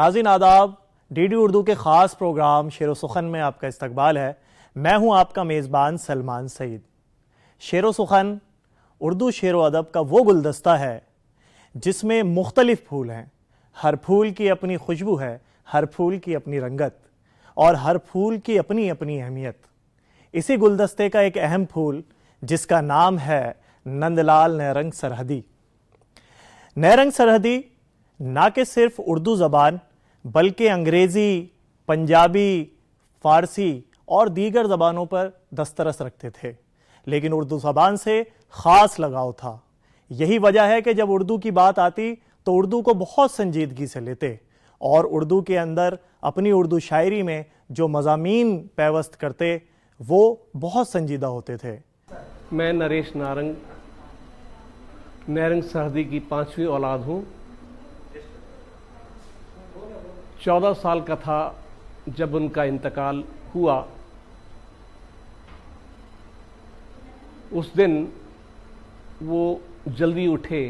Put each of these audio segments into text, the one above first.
नाज़रीन आदाब, डीडी उर्दू के ख़ास प्रोग्राम शेर सुखन में आपका इस्तकबाल है। मैं हूं आपका मेज़बान सलमान सईद। शेर सुखन उर्दू शेर व अदब का वो गुलदस्ता है जिसमें मुख्तलिफ फूल हैं। हर फूल की अपनी खुशबू है, हर फूल की अपनी रंगत और हर फूल की अपनी अपनी अहमियत। इसी गुलदस्ते का एक अहम फूल जिसका नाम है नंदलाल नैरंग सरहदी। नैरंग सरहदी ना कि सिर्फ उर्दू ज़बान बल्कि अंग्रेज़ी, पंजाबी, फ़ारसी और दीगर ज़बानों पर दस्तरस रखते थे, लेकिन उर्दू ज़बान से ख़ास लगाव था। यही वजह है कि जब उर्दू की बात आती तो उर्दू को बहुत संजीदगी से लेते और उर्दू के अंदर अपनी उर्दू शायरी में जो मज़ामीन पैवस्त करते वो बहुत संजीदा होते थे। मैं नरेश नारंग नैरंग सरहदी की 5वीं औलाद हूँ। 14 साल का था जब उनका इंतकाल हुआ। उस दिन वो जल्दी उठे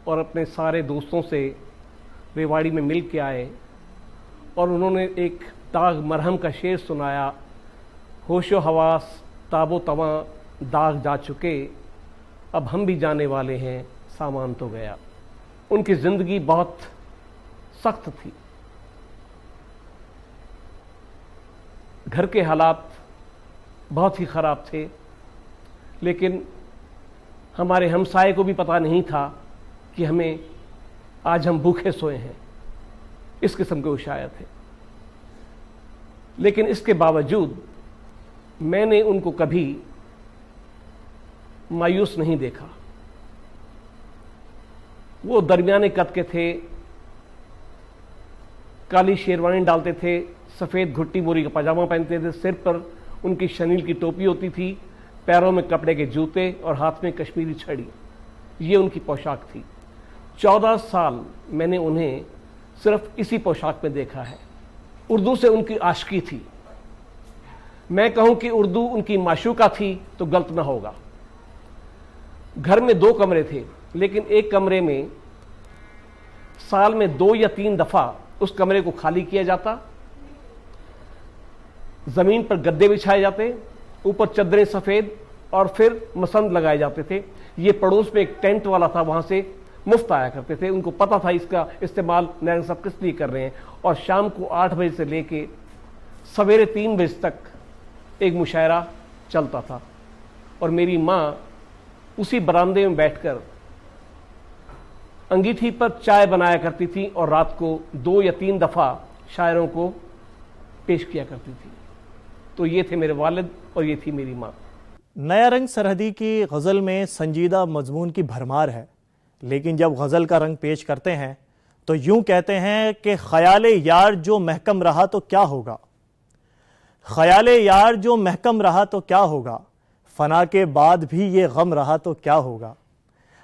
और अपने सारे दोस्तों से रेवाड़ी में मिल के आए और उन्होंने एक दाग मरहम का शेर सुनाया। होशो हवास ताबो तवा दाग जा चुके, अब हम भी जाने वाले हैं, सामान तो गया। उनकी ज़िंदगी बहुत सख्त थी। घर के हालात बहुत ही ख़राब थे, लेकिन हमारे हमसाये को भी पता नहीं था कि हमें आज हम भूखे सोए हैं। इस किस्म के वो शायर थे। लेकिन इसके बावजूद मैंने उनको कभी मायूस नहीं देखा। वो दरमियाने कद के थे, काली शेरवानी डालते थे, सफ़ेद घुट्टी मोरी का पजामा पहनते थे, सिर पर उनकी शनील की टोपी होती थी, पैरों में कपड़े के जूते और हाथ में कश्मीरी छड़ी। ये उनकी पोशाक थी। 14 साल मैंने उन्हें सिर्फ इसी पोशाक में देखा है। उर्दू से उनकी आशिकी थी। मैं कहूं कि उर्दू उनकी माशूका थी तो गलत ना होगा। घर में 2 कमरे थे, लेकिन एक कमरे में साल में 2 या 3 दफ़ा उस कमरे को खाली किया जाता। ज़मीन पर गद्दे बिछाए जाते, ऊपर चद्दरें सफ़ेद और फिर मसंद लगाए जाते थे। ये पड़ोस में एक टेंट वाला था, वहाँ से मुफ्त आया करते थे। उनको पता था इसका इस्तेमाल नैरंग साहब किस लिए कर रहे हैं। और शाम को 8 बजे से लेके सवेरे 3 बजे तक एक मुशायरा चलता था और मेरी माँ उसी बरामदे में बैठकर अंगीठी पर चाय बनाया करती थी और रात को 2 या 3 दफ़ा शायरों को पेश किया करती थी। तो ये थे मेरे वालिद और ये थी मेरी माँ। नैरंग सरहदी की गज़ल में संजीदा मजमून की भरमार है, लेकिन जब गज़ल का रंग पेश करते हैं तो यूं कहते हैं कि ख़याले यार जो महकम रहा तो क्या होगा, ख़याले यार जो महकम रहा तो क्या होगा, फना के बाद भी ये गम रहा तो क्या होगा।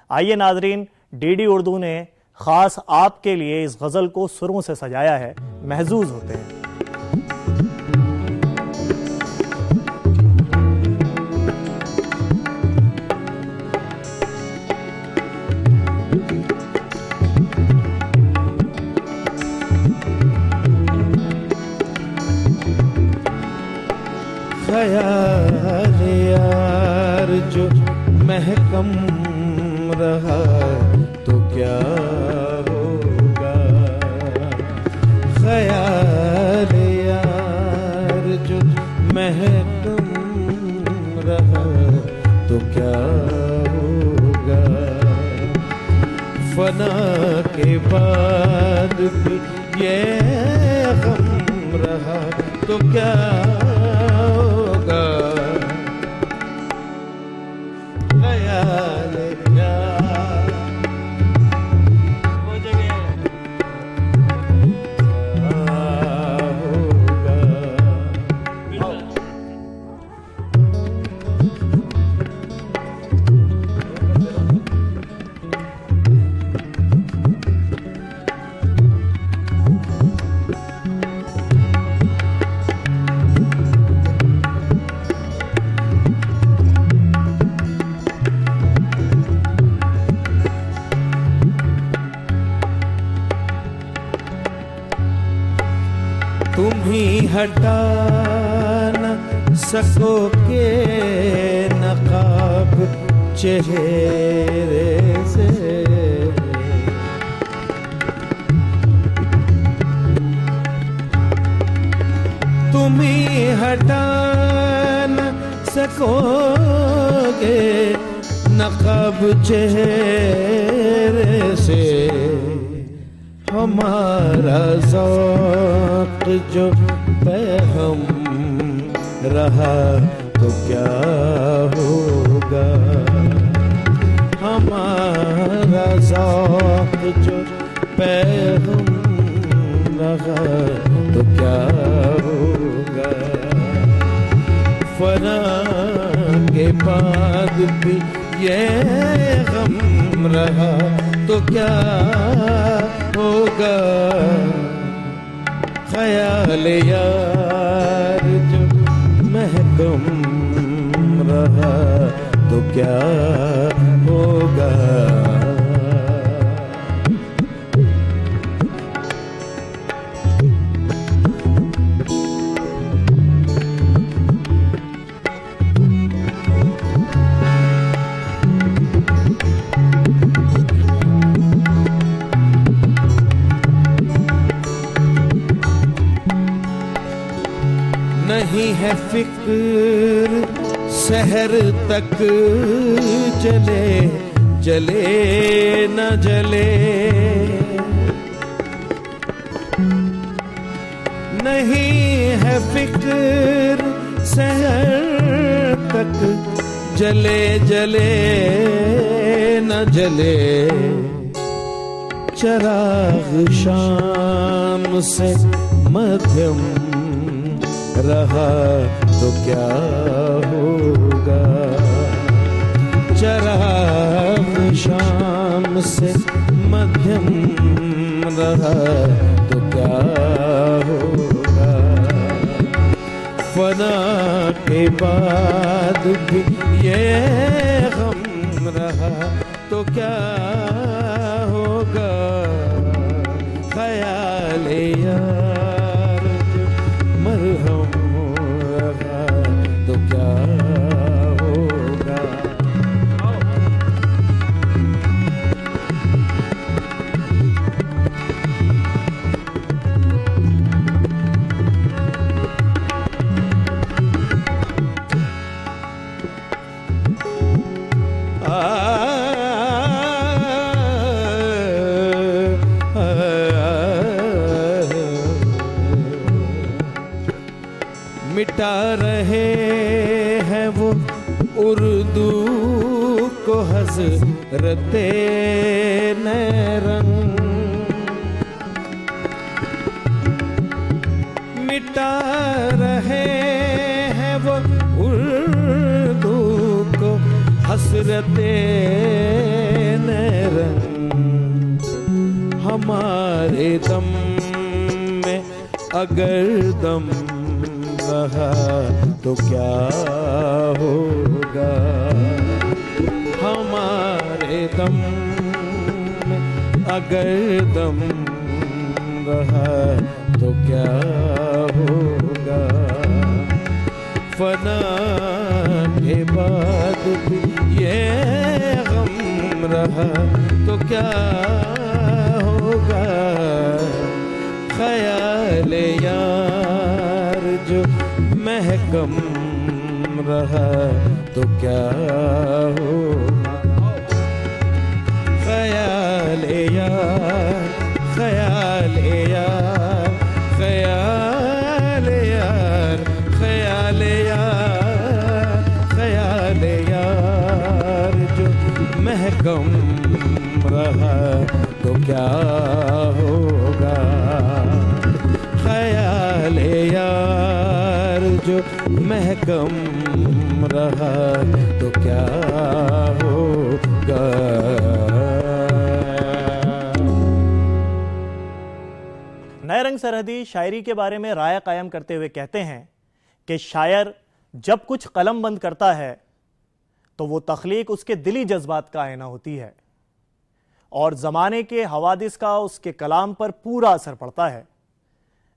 आइए नाजरीन, डीडी उर्दू ने ख़ास आपके लिए इस गज़ल को सुरों से सजाया है। महजूज होते हैं। ख़याल यार जो महकम रहा तो क्या होगा, ख़याल यार जो महकम रहा तो क्या होगा, फना के बाद भी ये गम रहा तो क्या होगा। ख़याल यार वो जगह होगा। ही हटा न सकोगे नकाब चेहरे से। तुम ही हटा न सकोगे नकाब चेहरे से। हमारा ज़ौक़ जो बेहम रहा तो क्या होगा। हमारा ज़ौक़ जो बेहम रहा तो क्या होगा। फना के बाद भी ये गम रहा तो क्या होगा। ख्याल यार जो महकम रहा तो क्या होगा। नहीं है फिक्र सहर तक जले जले न जले। नहीं है फिक्र सहर तक जले जले न जले। चराग शाम से मध्यम रहा तो क्या होगा। चराग शाम से मध्यम रहा तो क्या होगा। फना के बाद भी ये गम रहा तो क्या होगा। ख्याल यार जो मरहम रहा तो क्या होगा। मिटा रहे हैं वो उर्दू को हज़रते नैरंग। मिटा रहे हैं वो उर्दू को हज़रते नैरंग। हमारे दम में अगर दम रहा तो क्या होगा। हमारे दम में अगर दम रहा तो क्या होगा। फना के बाद भी ये गम रहा तो क्या होगा। ख्याल यार जो महकम रहा तो क्या होगा। ख्याल यार ख्याल यार ख्याल यार ख्याल यार ख्याल यार जो महकम रहा तो क्या होगा। ख्याल यार जो महकम रहा तो क्या होगा। नैरंग सरहदी शायरी के बारे में राय कायम करते हुए कहते हैं कि शायर जब कुछ कलम बंद करता है तो वो तख्लीक उसके दिली जज्बात का आईना होती है और ज़माने के हवादिस का उसके कलाम पर पूरा असर पड़ता है।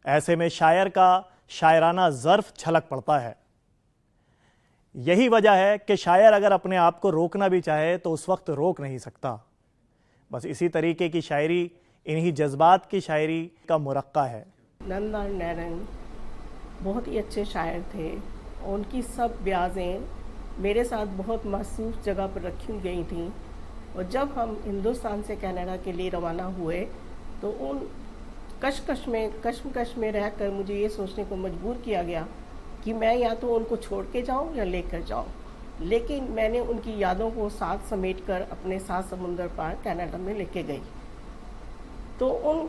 ऐसे में शायर का शायराना ज़र्फ झलक पड़ता है। यही वजह है कि शायर अगर अपने आप को रोकना भी चाहे तो उस वक्त रोक नहीं सकता। बस इसी तरीके की शायरी, इन्हीं जज्बात की शायरी का मुरक्का है। नंदलाल नैरंग बहुत ही अच्छे शायर थे। उनकी सब ब्याज़ें मेरे साथ बहुत महसूस जगह पर रखी गई थीं, और जब हम हिंदुस्तान से कनाडा के लिए रवाना हुए तो उन कश्मकश में रहकर मुझे ये सोचने को मजबूर किया गया कि मैं या तो उनको छोड़ के जाऊँ या लेकर जाऊँ, लेकिन मैंने उनकी यादों को साथ समेटकर अपने साथ समुंदर पार कनाडा में लेके गई। तो उन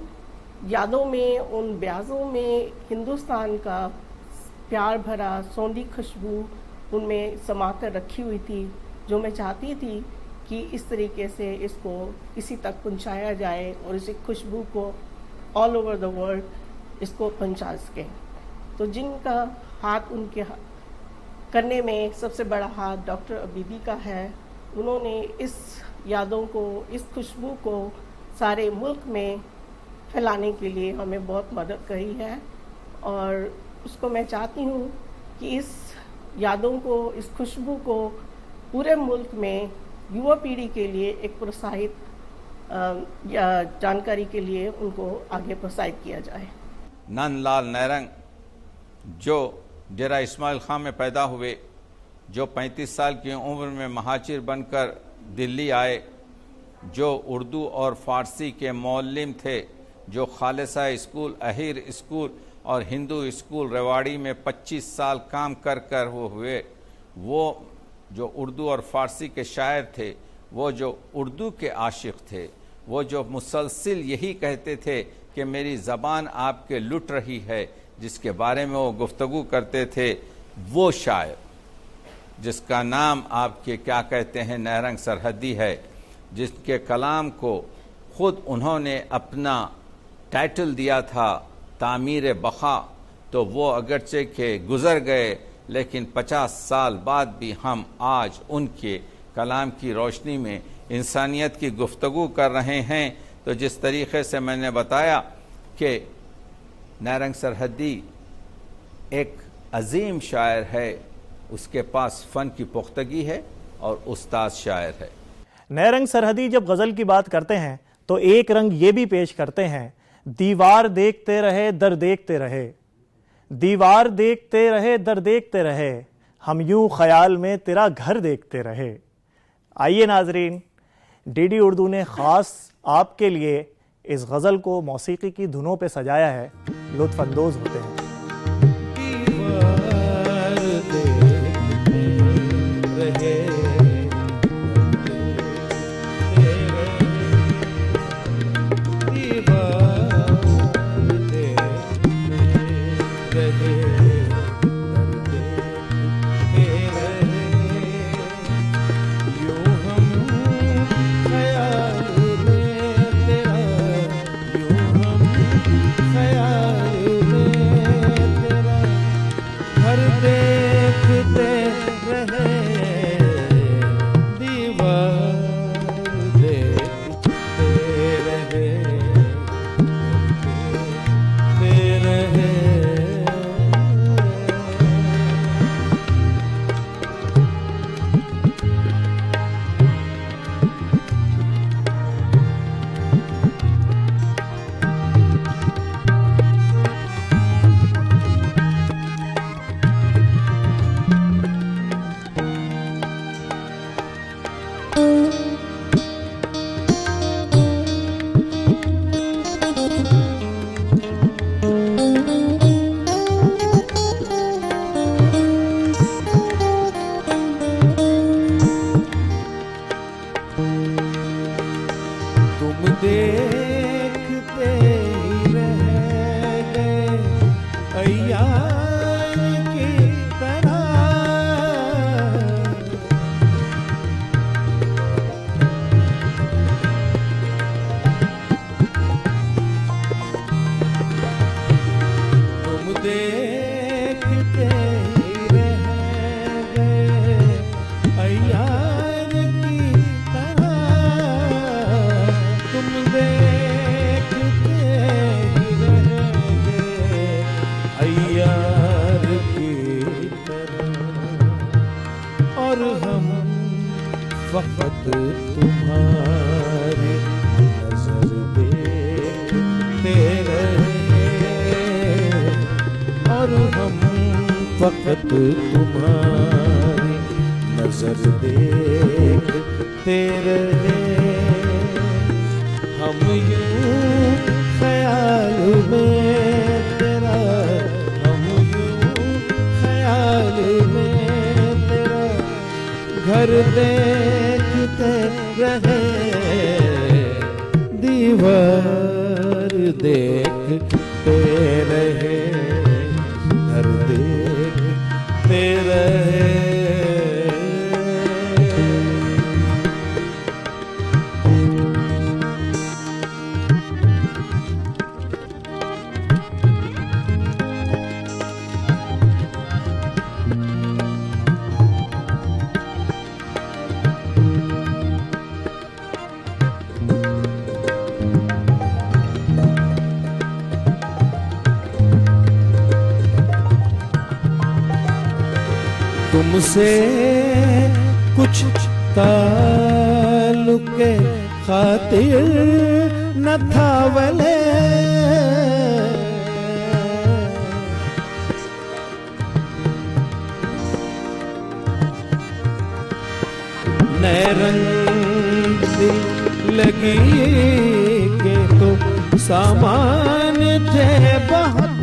यादों में, उन ब्याज़ों में हिंदुस्तान का प्यार भरा सौंधी खुशबू उनमें समाकर रखी हुई थी, जो मैं चाहती थी कि इस तरीके से इसको किसी तक पहुंचाया जाए और इस खुशबू को ऑल ओवर द वर्ल्ड इसको पहुंचा सके। तो जिनका हाथ उनके करने में सबसे बड़ा हाथ डॉक्टर अबीदी का है, उन्होंने इस यादों को, इस खुशबू को सारे मुल्क में फैलाने के लिए हमें बहुत मदद करी है, और उसको मैं चाहती हूँ कि इस यादों को, इस खुशबू को पूरे मुल्क में युवा पीढ़ी के लिए एक प्रोत्साहित या जानकारी के लिए उनको आगे प्रोत्साहित किया जाए। नंदलाल नैरंग जो डेरा इस्माइल खां में पैदा हुए, जो 35 साल की उम्र में महाचिर बनकर दिल्ली आए, जो उर्दू और फ़ारसी के मौल्लिम थे, जो खालिसा स्कूल, अहीर स्कूल और हिंदू स्कूल रेवाड़ी में 25 साल काम कर वो हुए, वो जो उर्दू और फ़ारसी के शायर थे, वो जो उर्दू के आशिक़ थे, वो जो मुसलसिल यही कहते थे कि मेरी ज़बान आपके लुट रही है, जिसके बारे में वो गुफ्तगू करते थे, वो शायर जिसका नाम आपके क्या कहते हैं नैरंग सरहदी है, जिसके कलाम को ख़ुद उन्होंने अपना टाइटल दिया था तामीर बखा, तो वो अगरचे के गुज़र गए, लेकिन 50 साल बाद भी हम आज उनके कलाम की रोशनी में इंसानियत की गुफ्तगू कर रहे हैं। तो जिस तरीक़े से मैंने बताया कि नैरंग सरहदी एक अजीम शायर है, उसके पास फ़न की पुख्तगी है और उस्ताद शायर है। नैरंग सरहदी जब गज़ल की बात करते हैं तो एक रंग ये भी पेश करते हैं, दीवार देखते रहे दर देखते रहे, दीवार देखते रहे दर देखते रहे, हम यूं ख्याल में तेरा घर देखते रहे। आइए नाजरीन, डीडी उर्दू ने ख़ास आपके लिए इस गज़ल को मौसीकी की धुनों पे सजाया है, लुत्फ़ अंदोज़ होते हैं। तुम दे वक्त तुम्हारी नजर देखते रहे हम यूं ख्याल में तेरा, हम यूं ख्याल में तेरा घर देखते रहे दीवार देखते रहे घर देखते रहे। तुमसे कुछ ताल्लुक़े खातिर न था वले, नए रंग दिल लगी के तो सामान थे बहुत,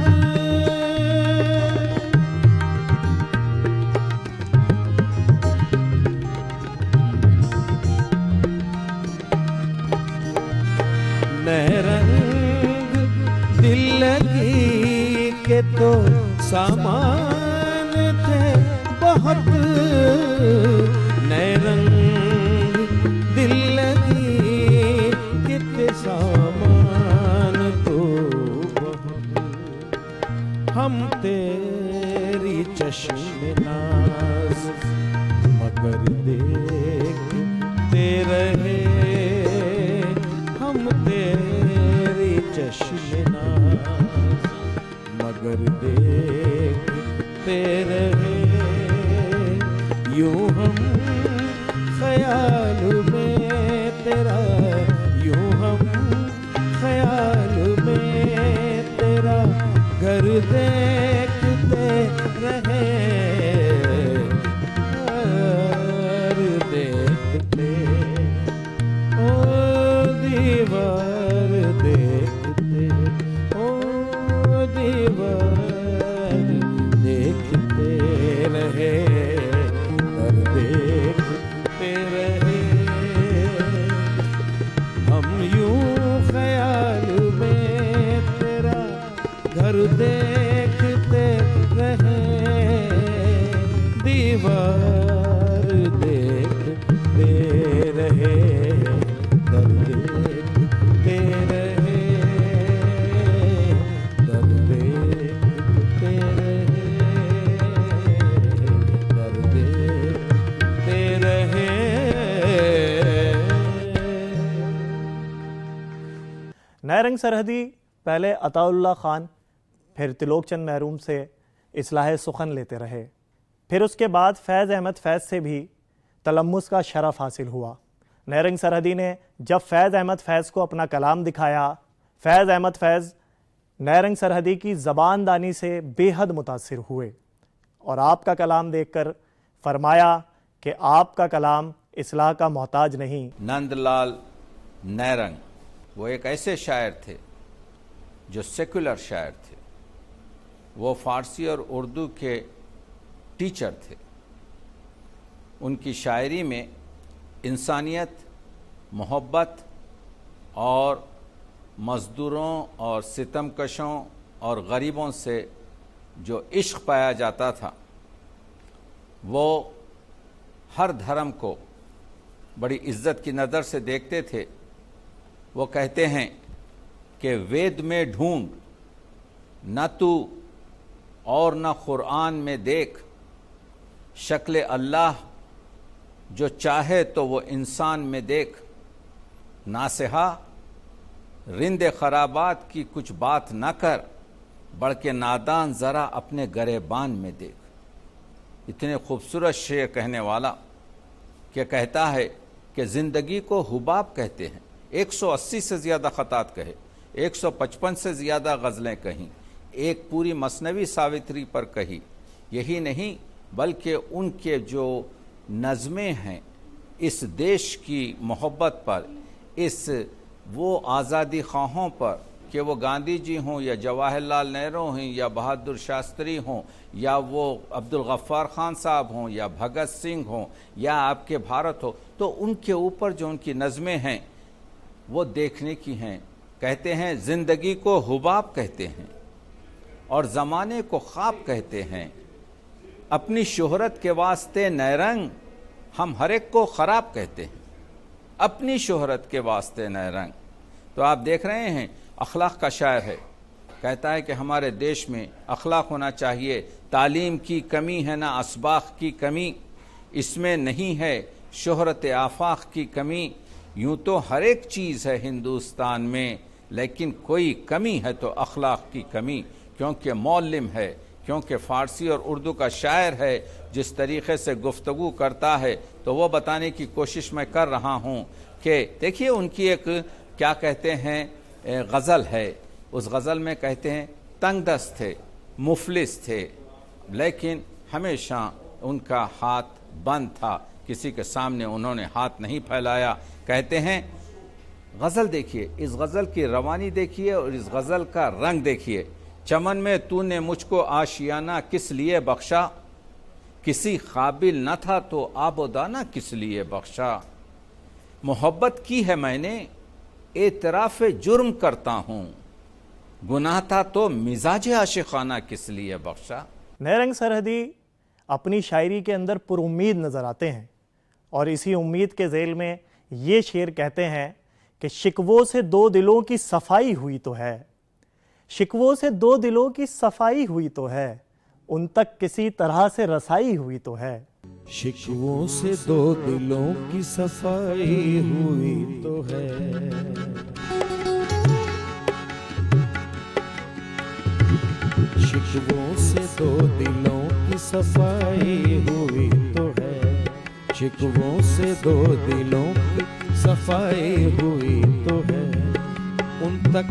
नए रंग दिल लगी के तो सामान थे बहुत, नए रंग दिल लगी के ते सामान तो बहुत। हम तेरी चश्मे नाज मगर देखते रहे, हम तेरी चश्मे नाज मगर देखते रहे, यूं हम ख्याल में तेरा, यूं हम ख्याल में तेरा घर देखते रहे घर देखते, ओ दीवार देखते, ओ दीवार देखते रहे घर देखते रहे, हम यूं ख्याल में तेरा घर देखते रहे दीवार देखते रहे घर देखते रहे घर देखते रहे घर देखते रहे। नए रंग सरहदी पहले अताउल्लाह खान फिर तिलोकचंद महरूम से इस्लाह सुखन लेते रहे, फिर उसके बाद फैज़ अहमद फैज़ से भी तलम्मुस का शरफ़ हासिल हुआ। नए रंग सरहदी ने जब फैज़ अहमद फैज़ को अपना कलाम दिखाया, फैज़ अहमद फैज़ नए रंग सरहदी की ज़बानदानी से बेहद मुतासिर हुए और आपका कलाम देखकर फरमाया कि आपका कलाम इस्लाह का मोहताज नहीं। नंदलाल नैरंग वो एक ऐसे शायर थे जो सेकुलर शायर थे, वो फ़ारसी और उर्दू के टीचर थे। उनकी शायरी में इंसानियत, मोहब्बत और मज़दूरों और सितमकशों और गरीबों से जो इश्क पाया जाता था, वो हर धर्म को बड़ी इज्जत की नज़र से देखते थे। वो कहते हैं कि वेद में ढूंढ न तू और न कुरान में देख, शक्ल अल्लाह जो चाहे तो वो इंसान में देख, नासिहा रिंदे खराबात की कुछ बात न कर, बढ़ के नादान ज़रा अपने गरेबान में देख। इतने खूबसूरत शेर कहने वाला कि कहता है कि ज़िंदगी को हुबाब कहते हैं। 180 से ज़्यादा ख़तात कहे, 155 से ज़्यादा गज़लें कहीं, एक पूरी मसनवी सावित्री पर कही। यही नहीं बल्कि उनके जो नज़में हैं इस देश की मोहब्बत पर, इस वो आज़ादी ख्वाहों पर कि वो गांधी जी हों या जवाहरलाल नेहरू हों या बहादुर शास्त्री हों या वो अब्दुल गफ्फार खान साहब हों या भगत सिंह हों या आपके भारत हो, तो उनके ऊपर जो उनकी नज़में हैं वो देखने की हैं। कहते हैं ज़िंदगी को हुबाब कहते हैं और ज़माने को ख्वाब कहते हैं। अपनी शोहरत के वास्ते नैरंग हम हर एक को ख़राब कहते हैं, अपनी शोहरत के वास्ते नैरंग। तो आप देख रहे हैं अखलाक का शायर है, कहता है कि हमारे देश में अखलाक होना चाहिए, तालीम की कमी है ना असबाख की कमी, इसमें नहीं है शोहरत आफाक की कमी। यूँ तो हर एक चीज़ है हिंदुस्तान में, लेकिन कोई कमी है तो अखलाक की कमी, क्योंकि मौलिम है, क्योंकि फ़ारसी और उर्दू का शायर है, जिस तरीक़े से गुफ्तगू करता है तो वो बताने की कोशिश मैं कर रहा हूँ कि देखिए उनकी एक क्या कहते हैं गज़ल है, उस गज़ल में कहते हैं तंगदस्त थे, मुफलिस थे, लेकिन हमेशा उनका हाथ बंद था, किसी के सामने उन्होंने हाथ नहीं फैलाया। कहते हैं गज़ल देखिए, इस गज़ल की रवानी देखिए और इस गज़ल का रंग देखिए। चमन में तूने मुझको आशियाना किस लिए बख्शा, किसी काबिल न था तो आबोदाना किस लिए बख्शा। मोहब्बत की है मैंने एतराफ़ जुर्म करता हूँ, गुनाह था तो मिजाज आशिकाना किस लिए बख्शा। नैरंग सरहदी अपनी शायरी के अंदर पुरुम्मीद नज़र आते हैं और इसी उम्मीद के ज़ेल में ये शेर कहते हैं कि शिकवों से दो दिलों की सफाई हुई तो है, शिकवों से दो दिलों की सफाई हुई तो है, उन तक किसी तरह से रसाई हुई तो है। शिकवों से दो दिलों की सफाई हुई तो है, शिकवों से दो दिलों की सफाई हुई तो है, शिकवों से दो दिलों की सफाई हुई तो है। उन तक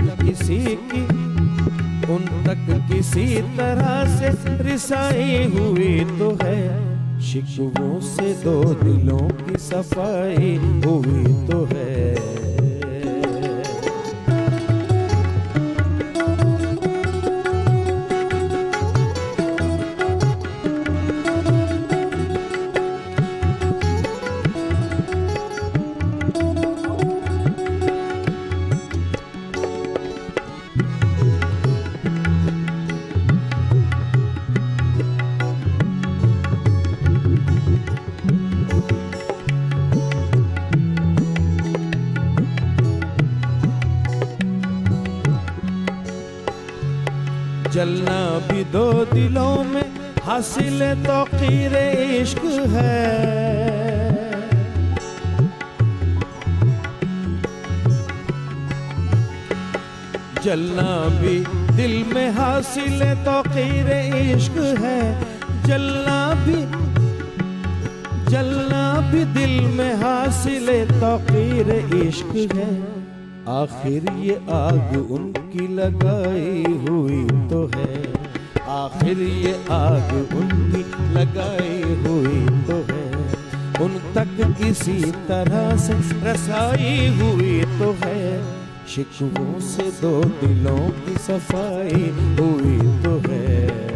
किसी तरह से रिसाई हुई तो है, शिकवों से दो दिलों की सफाई हुई तो है। जलना भी दो दिलों में हासिल तौक़ीर इश्क है, जलना भी दिल में हासिल तौक़ीर इश्क है, जलना भी दिल में हासिल तौक़ीर इश्क है। आखिर ये आग उनकी लगाई हुई तो है, आखिर ये आग उनकी लगाई हुई तो है, उन तक किसी तरह से रसाई हुई तो है, शिकवों से दो दिलों की सफाई हुई तो है।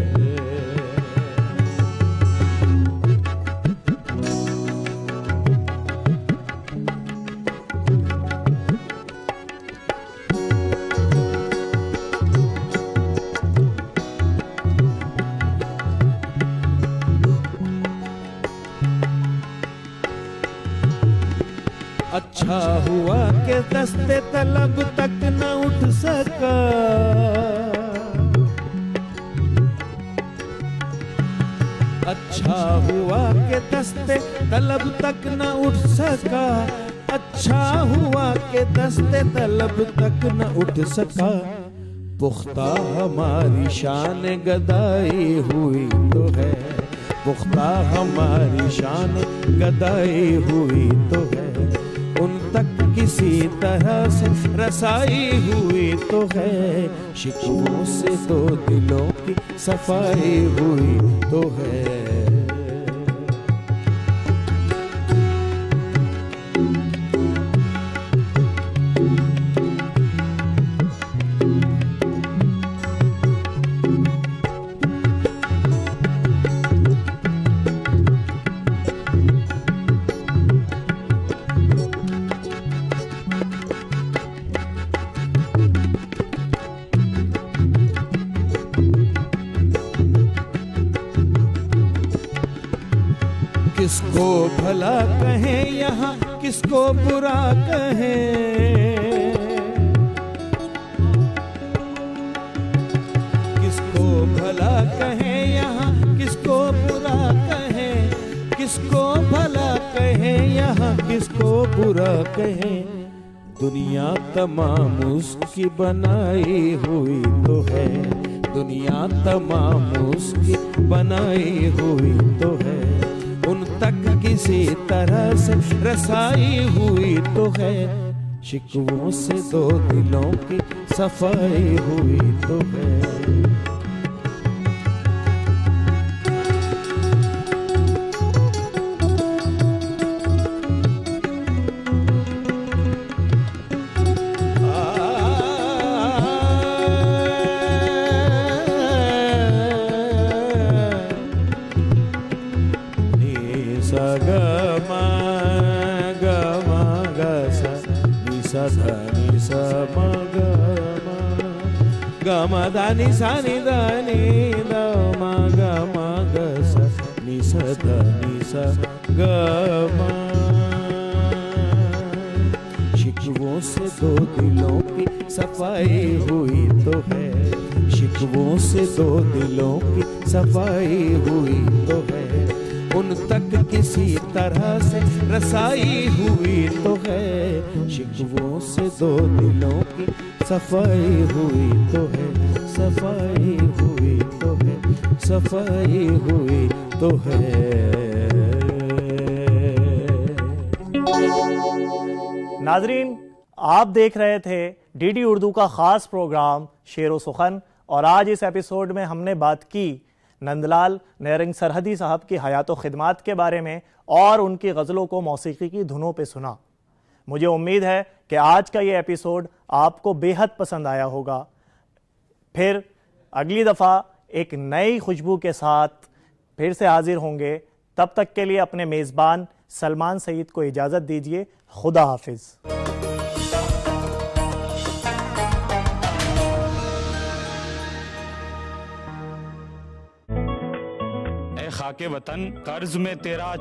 अच्छा हुआ कि दस्ते तलब तक न उठ सका, अच्छा हुआ कि दस्ते तलब तक न उठ सका, अच्छा हुआ कि दस्ते तलब तक न उठ सका। पुख्ता हमारी शान गदाई हुई तो है, पुख्ता हमारी शान गदाई हुई तो है, उन तक किसी तरह से रसाई हुई तो है, शिकवों से दो दिलों की सफाई हुई तो है। किसको भला कहें यहाँ, किसको बुरा कहें, किसको भला कहें यहाँ, किसको बुरा कहें, किसको भला कहें यहाँ, किसको बुरा कहें। दुनिया तमाम उसकी बनाई हुई तो है, दुनिया तमाम उसकी बनाई हुई तो है। उन तक किसी तरह से रसाई हुई तो है, शिकवों से दो दिलों की सफाई हुई तो है। Gama dani sani dani da ma gama ga sa ni sa da ni sa gama। शिकवों से दो दिलों की सफाई हुई तो है, शिकवों से दो दिलों की सफाई हुई तो है। उन तक किसी तरह से रसाई हुई तो है, शिकवों से दो दिलों की सफाई हुई तो है, सफाई हुई तो है, सफाई हुई तो है। नाजरीन, आप देख रहे थे डीडी उर्दू का ख़ास प्रोग्राम शेरो सुखन, और आज इस एपिसोड में हमने बात की नंदलाल नेरंग सरहदी साहब की हयात व खिदमात के बारे में और उनकी गज़लों को मौसीकी की धुनों पे सुना। मुझे उम्मीद है कि आज का ये एपिसोड आपको बेहद पसंद आया होगा। फिर अगली दफ़ा एक नई खुशबू के साथ फिर से हाजिर होंगे। तब तक के लिए अपने मेज़बान सलमान सईद को इजाज़त दीजिए। खुदा हाफिज़। खाके वतन कर्ज में तेरा